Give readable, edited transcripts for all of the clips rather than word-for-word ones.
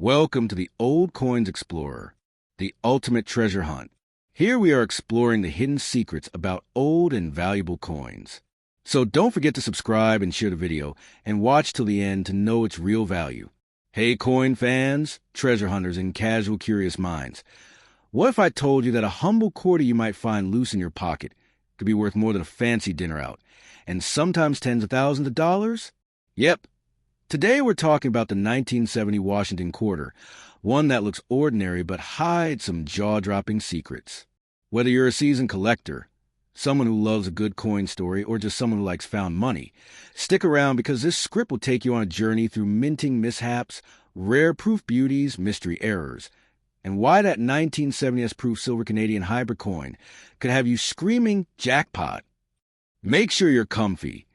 Welcome to the Old Coins Explorer, the ultimate treasure hunt. Here we are exploring the hidden secrets about old and valuable coins. So don't forget to subscribe and share the video, and watch till the end to know its real value. Hey coin fans, treasure hunters, and casual curious minds. What if I told you that a humble quarter you might find loose in your pocket could be worth more than a fancy dinner out, and sometimes tens of thousands of dollars? Yep. Today we're talking about the 1970 Washington quarter, one that looks ordinary but hides some jaw-dropping secrets. Whether you're a seasoned collector, someone who loves a good coin story, or just someone who likes found money, stick around because this script will take you on a journey through minting mishaps, rare proof beauties, mystery errors, and why that 1970s proof silver Canadian hybrid coin could have you screaming jackpot. Make sure you're comfy.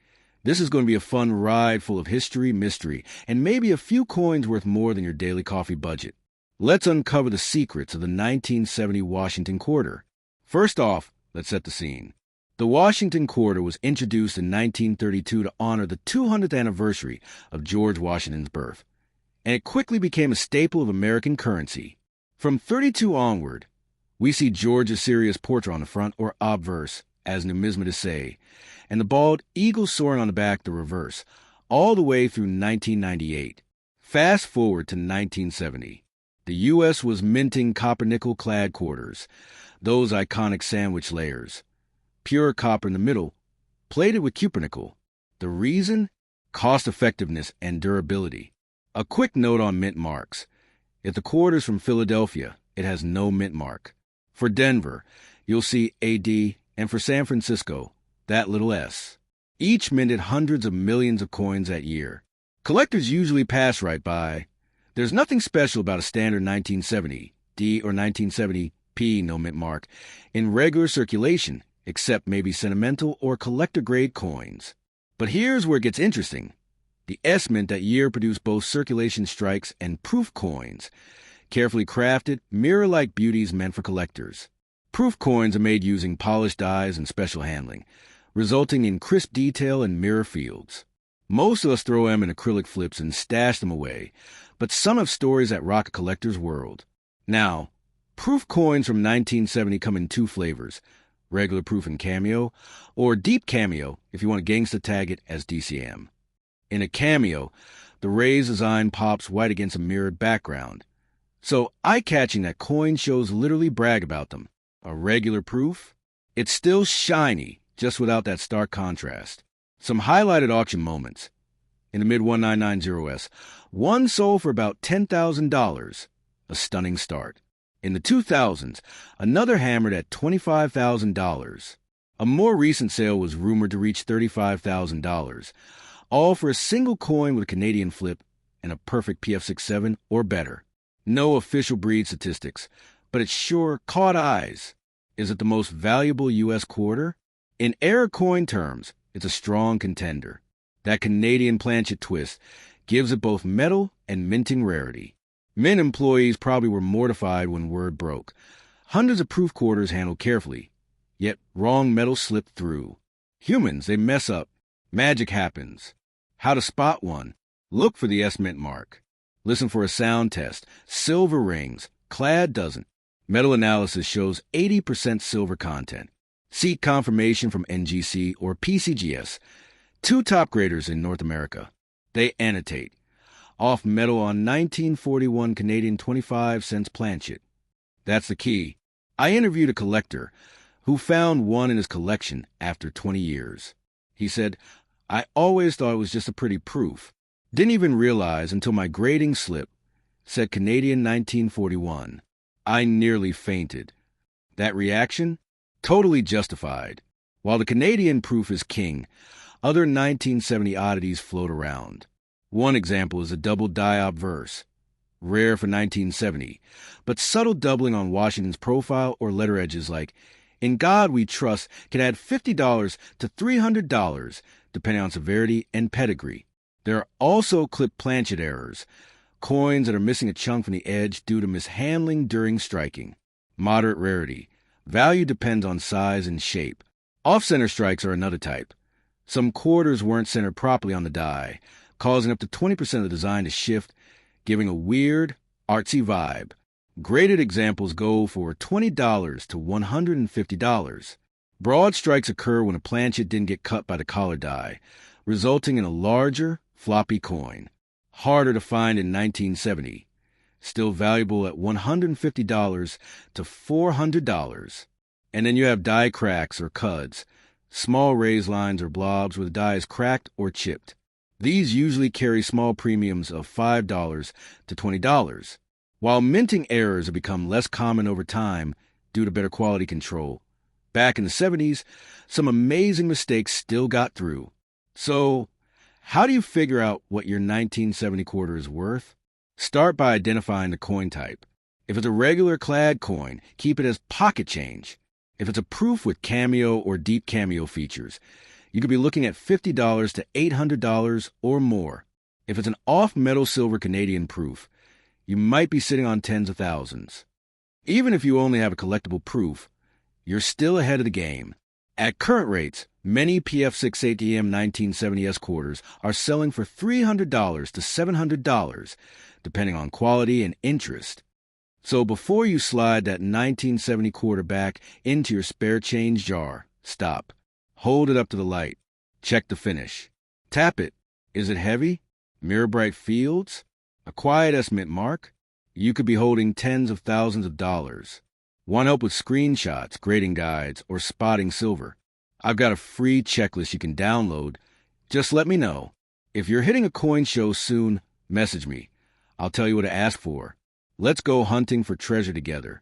This is going to be a fun ride full of history, mystery, and maybe a few coins worth more than your daily coffee budget. Let's uncover the secrets of the 1970 Washington quarter. First off, let's set the scene. The Washington quarter was introduced in 1932 to honor the 200th anniversary of George Washington's birth, and it quickly became a staple of American currency. From 32 onward, we see George's serious portrait on the front, or obverse, as numismatics say, and the bald eagle soaring on the back, the reverse, all the way through 1998. Fast forward to 1970. The U.S. was minting copper-nickel-clad quarters, those iconic sandwich layers. Pure copper in the middle, plated with cupronickel. The reason? Cost-effectiveness and durability. A quick note on mint marks. If the quarter's from Philadelphia, it has no mint mark. For Denver, you'll see AD, and for San Francisco, that little S. Each minted hundreds of millions of coins that year. Collectors usually pass right by. There's nothing special about a standard 1970 D or 1970 P no mint mark in regular circulation, except maybe sentimental or collector-grade coins. But here's where it gets interesting. The S mint that year produced both circulation strikes and proof coins, carefully crafted, mirror-like beauties meant for collectors. Proof coins are made using polished dies and special handling, resulting in crisp detail and mirror fields. Most of us throw them in acrylic flips and stash them away, but some have stories that rock a collector's world. Now, proof coins from 1970 come in two flavors, regular proof and cameo, or deep cameo if you want to gangsta tag it as DCM. In a cameo, the raised design pops white against a mirrored background. So eye-catching that coin shows literally brag about them. A regular proof? It's still shiny, just without that stark contrast. Some highlighted auction moments. In the mid-1990s, one sold for about $10,000, a stunning start. In the 2000s, another hammered at $25,000. A more recent sale was rumored to reach $35,000, all for a single coin with a Canadian flip and a perfect PF67 or better. No official breed statistics, but it sure caught eyes. Is it the most valuable U.S. quarter? In era coin terms, it's a strong contender. That Canadian planchet twist gives it both metal and minting rarity. Mint employees probably were mortified when word broke. Hundreds of proof quarters handled carefully, yet wrong metal slipped through. Humans, they mess up. Magic happens. How to spot one? Look for the S mint mark. Listen for a sound test. Silver rings. Clad doesn't. Metal analysis shows 80% silver content. Seek confirmation from NGC or PCGS, two top graders in North America. They annotate. Off metal on 1941 Canadian 25-cent planchet. That's the key. I interviewed a collector who found one in his collection after 20 years. He said, "I always thought it was just a pretty proof. Didn't even realize until my grading slip said Canadian 1941. I nearly fainted." That reaction? Totally justified. While the Canadian proof is king, other 1970 oddities float around. One example is a double die obverse, rare for 1970, but subtle doubling on Washington's profile or letter edges like, "In God We Trust," can add $50 to $300, depending on severity and pedigree. There are also clipped planchet errors, coins that are missing a chunk from the edge due to mishandling during striking. Moderate rarity. Value depends on size and shape. Off-center strikes are another type. Some quarters weren't centered properly on the die, causing up to 20% of the design to shift, giving a weird, artsy vibe. Graded examples go for $20 to $150. Broad strikes occur when a planchet didn't get cut by the collar die, resulting in a larger, floppy coin. Harder to find in 1970. Still valuable at $150 to $400. And then you have die cracks or cuds, small raised lines or blobs where the die is cracked or chipped. These usually carry small premiums of $5 to $20. While minting errors have become less common over time due to better quality control, back in the 70s, some amazing mistakes still got through. So, how do you figure out what your 1970 quarter is worth? Start by identifying the coin type. If it's a regular clad coin, keep it as pocket change. If it's a proof with cameo or deep cameo features, you could be looking at $50 to $800 or more. If it's an off-metal silver Canadian proof, you might be sitting on tens of thousands. Even if you only have a collectible proof, you're still ahead of the game. At current rates, many PF6 ATM 1970S quarters are selling for $300 to $700, depending on quality and interest. So before you slide that 1970 quarter back into your spare change jar, stop. Hold it up to the light. Check the finish. Tap it. Is it heavy? Mirror bright fields? A quiet estimate mark? You could be holding tens of thousands of dollars. Want help with screenshots, grading guides, or spotting silver? I've got a free checklist you can download. Just let me know. If you're hitting a coin show soon, message me. I'll tell you what to ask for. Let's go hunting for treasure together.